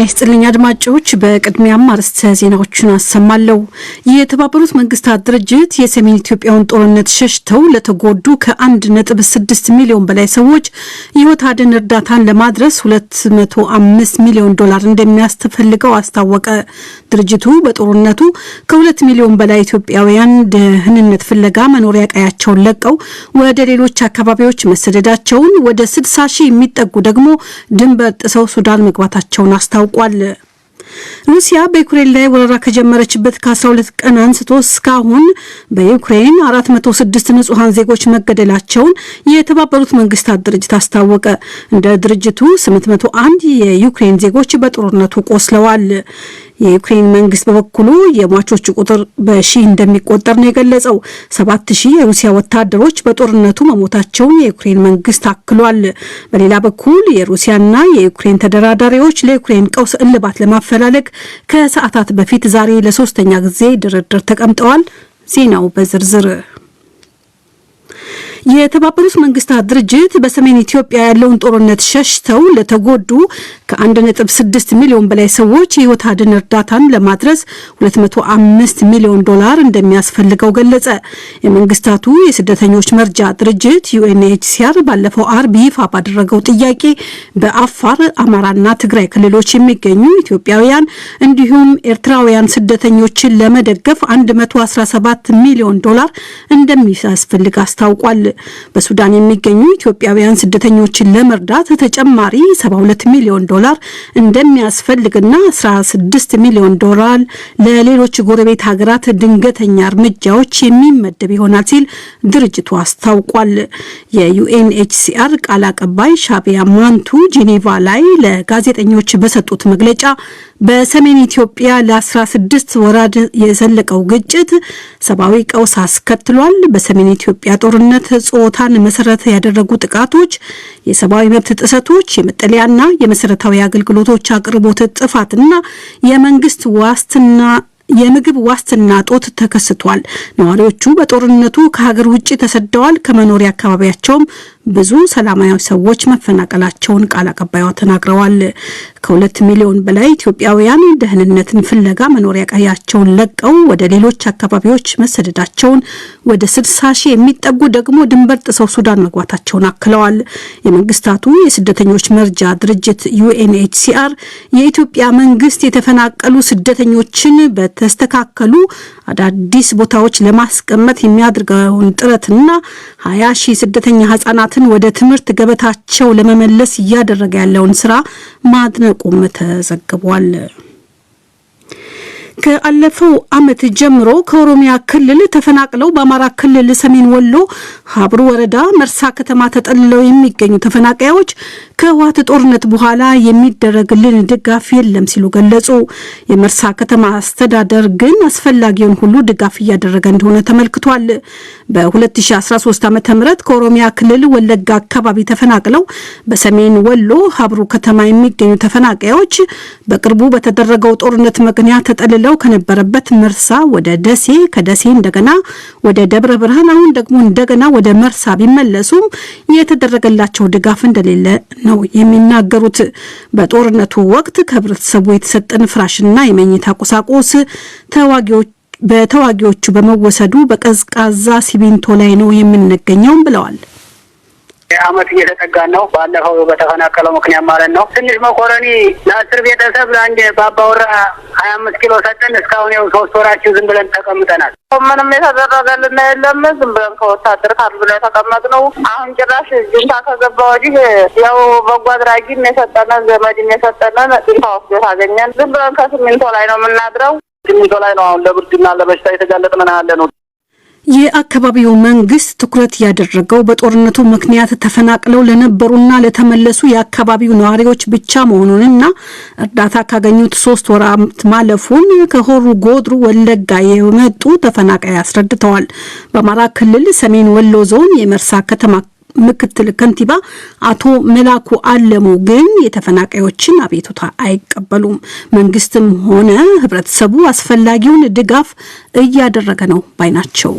ይስጥልኝ አድማጮች በቅድሚያም አርዕስተ ዜናዎችን አሰማለሁ። የተባበሩት መንግስታት ድርጅት የሰሜን ኢትዮጵያውን ጦርነት ሸሽተው ለተጎዱ ከ1.6 ሚሊዮን በላይ ሰዎች የህይወት አድን እርዳታን ለማድረስ $205 ሚሊዮን እንደሚያስፈልገው አስታወቀ። ድርጅቱ በጦርነቱ ከ2 ሚሊዮን በላይ ኢትዮጵያውያን ደህንነት ፍለጋ መኖሪያ ቀያቸውን ለቀው ወደ ሌሎች አካባቢዎች መሰደዳቸውን፣ ወደ 60 ሺህ የሚጠጉ ደግሞ ድንበር ጥሰው ሱዳን መግባታቸውን አስታውቋል። ሩሲያ በዩክሬን ላይ ወረራ ከጀመረችበት ከ12 ቀን አንስቶ እስካሁን በዩክሬን 406 ንጹሃን ዜጎች መገደላቸውን የተባበሩት መንግስታት ድርጅት አስታወቀ። እንደ ድርጅቱ 801 የዩክሬን ዜጎች በጦርነቱ ቆስለዋል። የዩክሬን መንግስት በበኩሉ የሟቾቹ ቁጥር በሺህ እንደሚቆጠር ነው የገለጸው። 7000 የሩሲያ ወታደሮች በጦርነቱ መሞታቸውን የዩክሬን መንግስት አክሏል። በሌላ በኩል የሩሲያና የዩክሬን ተደራዳሪዎች ለዩክሬን ቀውስ እልባት ለማፈላለግ ከሰዓታት በፊት ዛሬ ለሶስተኛ ጊዜ ድርድር ተቀምጠዋል። ዜናው በዝርዝር የተባበሩት መንግስታት ድርጅት በሰሜን ኢትዮጵያ ያለውን ጦርነት ሸሽተው ለተጎዱ ከ1.6 ሚሊዮን በላይ ሰዎች የህይወት አድን እርዳታን ለማድረስ $205 ሚሊዮን እንደሚያስፈልገው ገለጸ። የመንግስታቱ የስደተኞች መርጃ ድርጅት UNHCR ባለፈው አርብ ይፋ ባደረገው ጥያቄ በአፋር፣ አማራና ትግራይ ክልሎች የሚገኙ ኢትዮጵያውያን እንዲሁም ኤርትራውያን ስደተኞችን ለመደገፍ $117 ሚሊዮን እንደሚያስፈልግ አስታውቋል። በሱዳን የሚገኙ ኢትዮጵያውያን ስደተኞችን ለመርዳት ተጨማሪ $72 ሚሊዮን እንደሚያስፈልግና $16 ሚሊዮን ለሌሎች ጎረቤት ሀገራት ድንገተኛ እርምጃዎች የሚመደብ ይሆናል ሲል ድርጅቱ አስታውቋል። የዩኤንኤችሲአር ቃል አቀባይ ሻቢያ ማንቱ ጄኔቫ ላይ ለጋዜጠኞች በሰጡት መግለጫ በሰሜን ኢትዮጵያ ለ16 ወራት የዘለቀው ግጭት ሰብአዊ ቀውስ አስከትሏል። በሰሜን ኢትዮጵያ ጦርነት ጾታን መሰረት ያደረጉ ጥቃቶች፣ የሰብአዊ መብት ጥሰቶች፣ የመጠለያና የመሰረታዊ አገልግሎቶች አቅርቦት ጥፋትና የምግብ ዋስትና ጦት ተከስቷል። ነዋሪዎቹ በጦርነቱ ከሀገር ውጭ ተሰደዋል። ከመኖሪያ አካባቢያቸውም ብዙ ሰላማዊ ሰዎች መፈናቀላቸውን ቃል አቀባይዋ ተናግረዋል። ከ2 ሚሊዮን በላይ ኢትዮጵያውያን ደህንነትን ፍለጋ መኖሪያ ቀያቸውን ለቀው ወደ ሌሎች አካባቢዎች መሰደዳቸውን፣ ወደ 60 ሺህ የሚጠጉ ደግሞ ድንበር ጥሰው ሱዳን መግባታቸውን አክለዋል። የመንግስታቱ የስደተኞች መርጃ ድርጅት UNHCR የኢትዮጵያ መንግስት የተፈናቀሉ ስደተኞችን በተስተካከሉ አዳዲስ ቦታዎች ለማስቀመጥ የሚያደርገውን ጥረትና 20 ሺህ ስደተኛ ህጻናትን ወደ ትምህርት ገበታቸው ለመመለስ እያደረገ ያለውን ስራ ማድነቁም ተዘግቧል። ከአለፈው አመት ጀምሮ ከኦሮሚያ ክልል ተፈናቅለው በአማራ ክልል ሰሜን ወሎ ሀብሩ ወረዳ መርሳ ከተማ ተጠልለው የሚገኙ ተፈናቃዮች ከህወሓት ጦርነት በኋላ የሚደረግልን ድጋፍ የለም ሲሉ ገለጹ። የመርሳ ከተማ አስተዳደር ግን አስፈላጊውን ሁሉ ድጋፍ እያደረገ እንደሆነ ተመልክቷል። በ2013 ዓ.ም ከኦሮሚያ ክልል ወለጋ አካባቢ ተፈናቅለው በሰሜን ወሎ ሀብሩ ከተማ የሚገኙ ተፈናቃዮች በቅርቡ በተደረገው ጦርነት ምክንያት ተጠልለው ከነበረበት መርሳ ወደ ደሴ፣ ከደሴ እንደገና ወደ ደብረ ብርሃን፣ አሁን ደግሞ እንደገና ወደ መርሳ ቢመለሱም የተደረገላቸው ድጋፍ እንደሌለ ነው የሚናገሩት። በጦርነቱ ወቅት ከህብረተሰቡ የተሰጠን ፍራሽና የመኝታ ቁሳቁስ በተዋጊዎቹ በመወሰዱ በቀዝቃዛ ሲሚንቶ ላይ ነው የምንገኘው ብለዋል። አመት እየተጠጋን ነው። ባለፈው በተፈናቀለው ምክንያት ማለት ነው። ትንሽ መኮረኒ ለ10 ቤተሰብ ለአንድ ባባወራ 25 ኪሎ ሰጠን። እስካሁን ያው 3 ወራችን ዝም ብለን ተቀምጠናል። ምንም የተደረገልን የለም። ዝም ብለን ከወታደር ካምፕ ላይ ተቀመጥነው። አሁን ጭራሽ ጁንታ ከገባ ወዲህ ያው በጎ አድራጊም የሰጠነን ዘመድም የሰጠነን ጁንታ ወስዶ ታገኘን። ዝም ብለን ከሲሚንቶ ላይ ነው የምናድረው። ሲሚንቶ ላይ ነው አሁን ለብርድና ለበሽታ የተጋለጥን ያለነው። የአካባቢው መንግስት ትኩረት ያደረገው በጦርነቱ ምክንያት ተፈናቅለው ለነበሩና ለተመለሱ የአካባቢው ነዋሪዎች ብቻ መሆኑንና እርዳታ ካገኙት 3 ወራት ማለፉን ከሆሩ ጎድሩ ወለጋ የመጡ ተፈናቃይ አስረድተዋል። በአማራ ክልል ሰሜን ወሎ ዞን የመርሳ ከተማ ምክትል ከንቲባ አቶ መላኩ አለሙ ግን የተፈናቃዮችን አቤቱታ አይቀበሉም። መንግስትም ሆነ ህብረተሰቡ አስፈላጊውን ድጋፍ እያደረገ ነው ባይ ናቸው።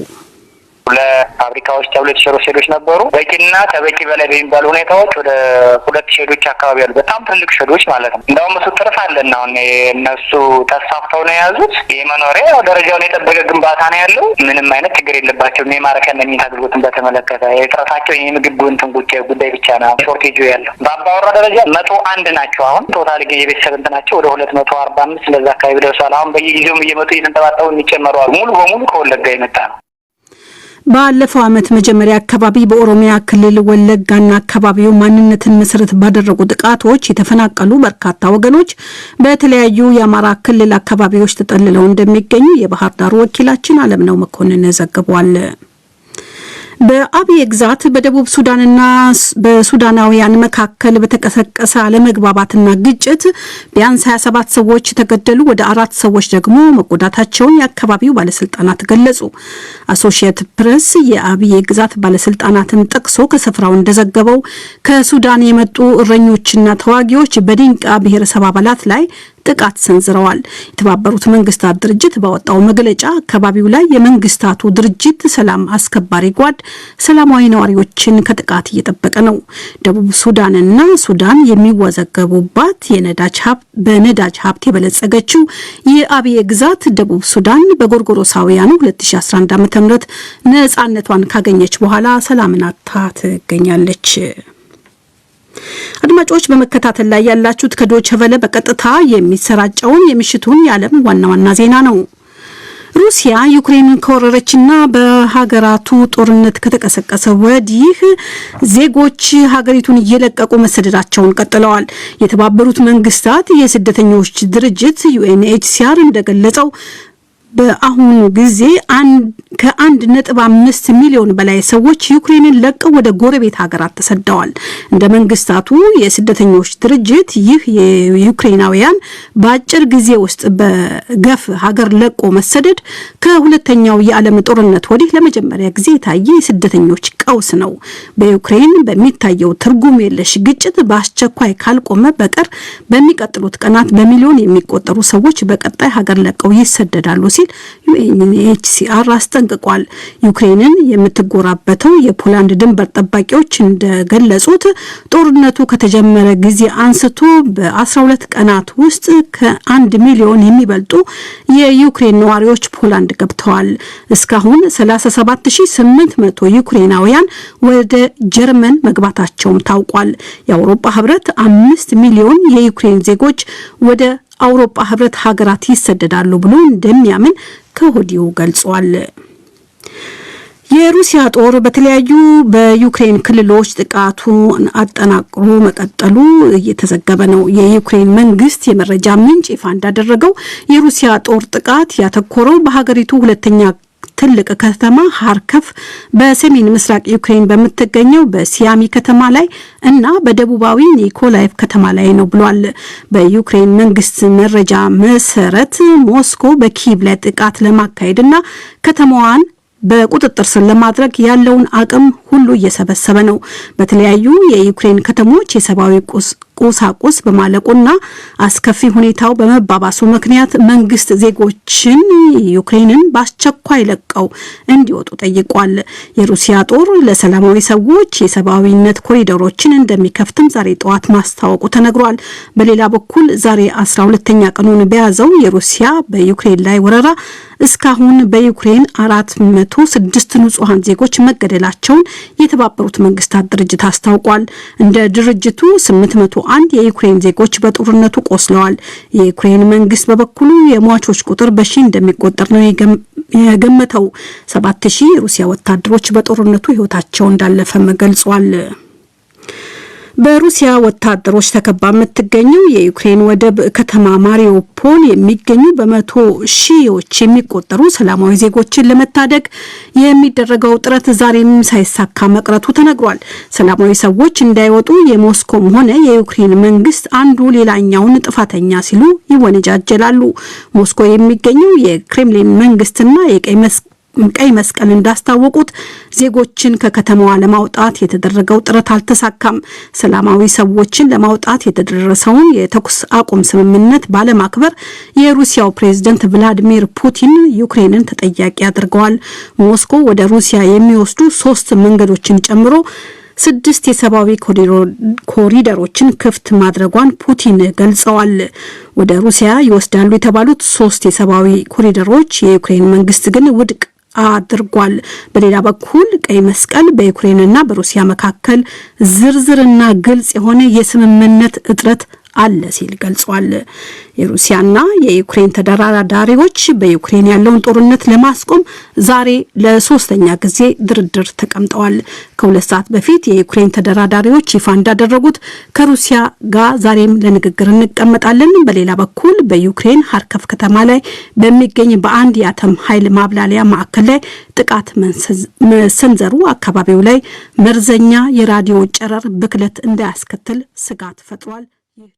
ለፋብሪካዎች ተብሎ የተሰሩ ሼዶች ነበሩ። በቂና ከበቂ በላይ በሚባሉ ሁኔታዎች ወደ 2 ሼዶች አካባቢ ያሉ በጣም ትልቅ ሼዶች ማለት ነው። እንደውም እሱ ትርፍ አለና አሁን እነሱ ተሳፍተው ነው የያዙት። የመኖሪያ ደረጃውን የጠበቀ ግንባታ ነው ያለው። ምንም አይነት ችግር የለባቸውም። የማረከ እንደሚታ አገልግሎትን በተመለከተ የጥራታቸው የምግብ እንትን ጉዳይ ብቻ ነው ሾርቴጁ ያለው። በአባወራ ደረጃ 101 ናቸው። አሁን ቶታል የቤተሰብ እንትናቸው ወደ 245 ለዛ አካባቢ ደርሷል። አሁን በየጊዜው እየመጡ እየተንጠባጠቡ የሚጨመሩ ሙሉ በሙሉ ከወለጋ የመጣ ነው። ባለፈው ዓመት መጀመሪያ አካባቢ በኦሮሚያ ክልል ወለጋና አካባቢው ማንነትን መሰረት ባደረጉ ጥቃቶች የተፈናቀሉ በርካታ ወገኖች በተለያዩ የአማራ ክልል አካባቢዎች ተጠልለው እንደሚገኙ የባህር ዳር ወኪላችን አለምነው መኮንን ዘግቧል። በአብዬ ግዛት በደቡብ ሱዳንና በሱዳናውያን መካከል በተቀሰቀሰ አለመግባባትና ግጭት ቢያንስ 27 ሰዎች ተገደሉ፣ ወደ 4 ሰዎች ደግሞ መጎዳታቸውን የአካባቢው ባለስልጣናት ገለጹ። አሶሺየትድ ፕሬስ የአብዬ ግዛት ባለስልጣናትን ጠቅሶ ከስፍራው እንደዘገበው ከሱዳን የመጡ እረኞችና ተዋጊዎች በዲንቃ ብሔረሰብ አባላት ላይ ጥቃት ሰንዝረዋል። የተባበሩት መንግስታት ድርጅት ባወጣው መግለጫ አካባቢው ላይ የመንግስታቱ ድርጅት ሰላም አስከባሪ ጓድ ሰላማዊ ነዋሪዎችን ከጥቃት እየጠበቀ ነው። ደቡብ ሱዳንና ሱዳን የሚወዘገቡባት በነዳጅ ሀብት የበለጸገችው የአብዬ ግዛት ደቡብ ሱዳን በጎርጎሮሳውያኑ 2011 ዓ.ም ነጻነቷን ካገኘች በኋላ ሰላምን አጥታ ትገኛለች። አድማጮች በመከታተል ላይ ያላችሁት ከዶይቼ ቬለ በቀጥታ የሚሰራጨውን የምሽቱን የዓለም ዋና ዋና ዜና ነው። ሩሲያ ዩክሬንን ከወረረችና በሀገራቱ ጦርነት ከተቀሰቀሰ ወዲህ ዜጎች ሀገሪቱን እየለቀቁ መሰደዳቸውን ቀጥለዋል። የተባበሩት መንግስታት የስደተኞች ድርጅት UNHCR እንደገለጸው በአሁኑ ጊዜ ከ1.5 ሚሊዮን በላይ ሰዎች ዩክሬንን ለቀው ወደ ጎረቤት ሀገራት ተሰደዋል። እንደ መንግስታቱ የስደተኞች ድርጅት ይህ የዩክሬናውያን በአጭር ጊዜ ውስጥ በገፍ ሀገር ለቆ መሰደድ ከሁለተኛው የዓለም ጦርነት ወዲህ ለመጀመሪያ ጊዜ የታየ የስደተኞች ቀውስ ነው። በዩክሬን በሚታየው ትርጉም የለሽ ግጭት በአስቸኳይ ካልቆመ በቀር በሚቀጥሉት ቀናት በሚሊዮን የሚቆጠሩ ሰዎች በቀጣይ ሀገር ለቀው ይሰደዳሉ ሲል UNHCR አስጠንቅቋል። ዩክሬንን የምትጎራበተው የፖላንድ ድንበር ጠባቂዎች እንደገለጹት ጦርነቱ ከተጀመረ ጊዜ አንስቶ በ12 ቀናት ውስጥ ከ1 ሚሊዮን የሚበልጡ የዩክሬን ነዋሪዎች ፖላንድ ገብተዋል። እስካሁን 37800 ዩክሬናውያን ወደ ጀርመን መግባታቸውም ታውቋል። የአውሮፓ ህብረት 5 ሚሊዮን የዩክሬን ዜጎች ወደ አውሮፓ ህብረት ሀገራት ይሰደዳሉ ብሎ እንደሚያምን ከወዲሁ ገልጿል። የሩሲያ ጦር በተለያዩ በዩክሬን ክልሎች ጥቃቱን አጠናክሮ መቀጠሉ እየተዘገበ ነው። የዩክሬን መንግስት የመረጃ ምንጭ ይፋ እንዳደረገው የሩሲያ ጦር ጥቃት ያተኮረው በሀገሪቱ ሁለተኛ ትልቅ ከተማ ሃርከፍ በሰሜን ምስራቅ ዩክሬን በምትገኘው በሲያሚ ከተማ ላይ እና በደቡባዊ ኒኮላይቭ ከተማ ላይ ነው ብሏል። በዩክሬን መንግስት መረጃ መሰረት ሞስኮ በኪየቭ ላይ ጥቃት ለማካሄድና ከተማዋን በቁጥጥር ስር ለማድረግ ያለውን አቅም ሁሉ እየሰበሰበ ነው። በተለያዩ የዩክሬን ከተሞች የሰብአዊ ቁሳቁስ በማለቁና አስከፊ ሁኔታው በመባባሱ ምክንያት መንግስት ዜጎችን ዩክሬንን በአስቸኳይ ለቀው እንዲወጡ ጠይቋል። የሩሲያ ጦር ለሰላማዊ ሰዎች የሰብአዊነት ኮሪደሮችን እንደሚከፍትም ዛሬ ጠዋት ማስታወቁ ተነግሯል። በሌላ በኩል ዛሬ 12ኛ ቀኑን በያዘው የሩሲያ በዩክሬን ላይ ወረራ እስካሁን በዩክሬን 406 ንጹሃን ዜጎች መገደላቸውን የተባበሩት መንግስታት ድርጅት አስታውቋል። እንደ ድርጅቱ 801 የዩክሬን ዜጎች በጦርነቱ ቆስለዋል። የዩክሬን መንግስት በበኩሉ የሟቾች ቁጥር በሺህ እንደሚቆጠር ነው የገመተው። 7000 የሩሲያ ወታደሮች በጦርነቱ ህይወታቸው እንዳለፈም ገልጿል። በሩሲያ ወታደሮች ተከባ የምትገኘው የዩክሬን ወደብ ከተማ ማሪዮፖል የሚገኙ በመቶ ሺዎች የሚቆጠሩ ሰላማዊ ዜጎችን ለመታደግ የሚደረገው ጥረት ዛሬም ሳይሳካ መቅረቱ ተነግሯል። ሰላማዊ ሰዎች እንዳይወጡ የሞስኮም ሆነ የዩክሬን መንግስት አንዱ ሌላኛውን ጥፋተኛ ሲሉ ይወነጃጀላሉ። ሞስኮ የሚገኘው የክሬምሊን መንግስትና የቀይ ቀይ መስቀል እንዳስታወቁት ዜጎችን ከከተማዋ ለማውጣት የተደረገው ጥረት አልተሳካም። ሰላማዊ ሰዎችን ለማውጣት የተደረሰውን የተኩስ አቁም ስምምነት ባለማክበር የሩሲያው ፕሬዝዳንት ቭላዲሚር ፑቲን ዩክሬንን ተጠያቂ አድርገዋል። ሞስኮ ወደ ሩሲያ የሚወስዱ 3 መንገዶችን ጨምሮ 6 የሰብአዊ ኮሪደሮችን ክፍት ማድረጓን ፑቲን ገልጸዋል። ወደ ሩሲያ ይወስዳሉ የተባሉት 3 የሰብአዊ ኮሪደሮች የዩክሬን መንግስት ግን ውድቅ አድርጓል። በሌላ በኩል ቀይ መስቀል በዩክሬንና በሩሲያ መካከል ዝርዝርና ግልጽ የሆነ የስምምነት እጥረት አለ ሲል ገልጿል። የሩሲያና የዩክሬን ተደራዳሪዎች በዩክሬን ያለውን ጦርነት ለማስቆም ዛሬ ለ3ኛ ጊዜ ድርድር ተቀምጠዋል። ከ2 ሰዓት በፊት የዩክሬን ተደራዳሪዎች ይፋ እንዳደረጉት ከሩሲያ ጋር ዛሬም ለንግግር እንቀመጣለን። በሌላ በኩል በዩክሬን ሃርኮቭ ከተማ ላይ በሚገኝ በአንድ የአተም ኃይል ማብላሊያ ማዕከል ላይ ጥቃት መሰንዘሩ አካባቢው ላይ መርዘኛ የራዲዮ ጨረር ብክለት እንዳያስከትል ስጋት ፈጥሯል።